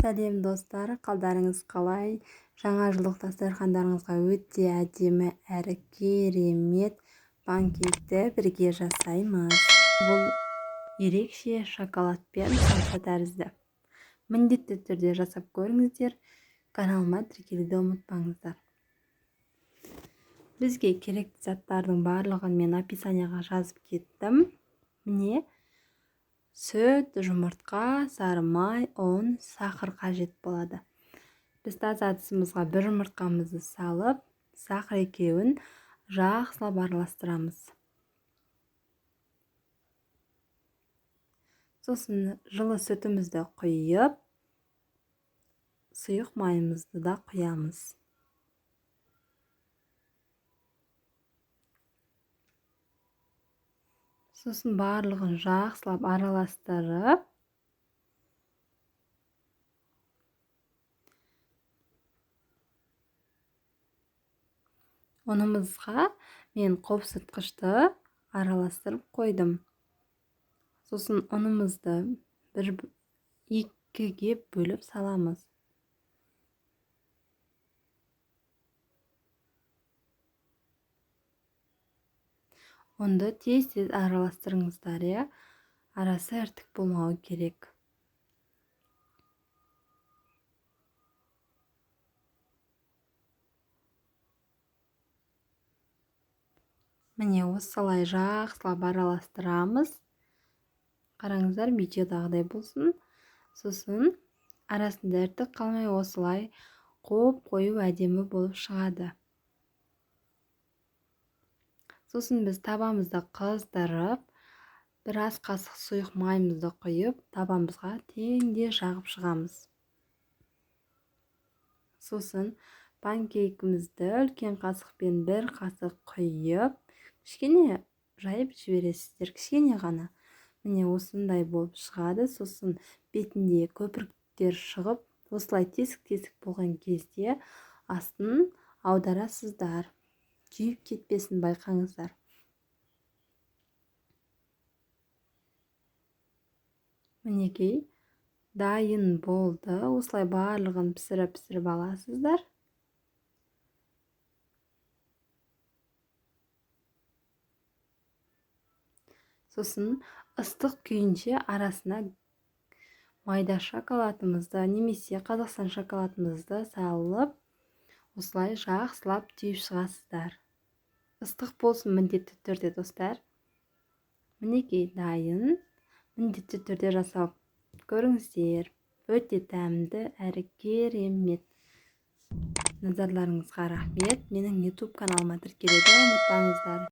Сәлем достар, қалдарыңыз қалай? Жаңа жылдық дастархандарыңызға өте әдемі әрі керемет панкейкті бірге жасаймыз. Бұл ерекше шоколадпен самса тәрізді. Міндетті түрде жасап көріңіздер. Каналыма тіркелуді ұмытпаңыздар. Бізге керекті заттардың барлығын мен описанияға жазып кеттім. Міне, сүт, жұмыртқа, сары май, ұн, сахар қажет болады. Біз таза ыдысымызға бір жұмыртқамызды салып, сахар екеуін жақсылап араластырамыз. Сосын жылы сүтімізді құйып, сұйық майымызды да құямыз. Сосын барлығын жақсылап араластырып, ұнымызға мен қопсытқышты араластырып қойдым. Сосын ұнымызды екіге бөліп саламыз. Онды тез-тез араластырыңыздар, арасы іртік болмауы керек. Міне осылай жақсылап араластырамыз. Қараңыздар, видеодағыдай болсын. Сосын арасында іртік қалмай осылай қою әдемі болып шығады. Сосын біз табамызды қыздырып, бір ас қасық сұйық майымызды құйып, табамызға теңде жағып шығамыз. Сосын панкейкімізді үлкен қасықпен бір қасық құйып, кішкене жайып жібересіздер, кішкене ғана. Міне осындай болып шығады. Сосын бетінде көпіртіктер шығып, осылай тесік-тесік болған кезде астын аударасыздар. Күйіп кетпесін байқаңыздар. Мінекей, дайын болды. Осылай барлығын пісіріп аласыздар. Сосын ыстық күйінше арасына майда шоколадымызды, немесе Қазақстан шоколадымызды салып, осылай жақсылап түйіп шығасыздар. Ыстық болсын міндетті түрде достар. Мінекей дайын. Міндетті түрде жасап көріңіздер. Өте тәмді әрі керемет. Назарларыңызға рахмет. Менің YouTube каналыма тіркелуді ұмытпаңыздар.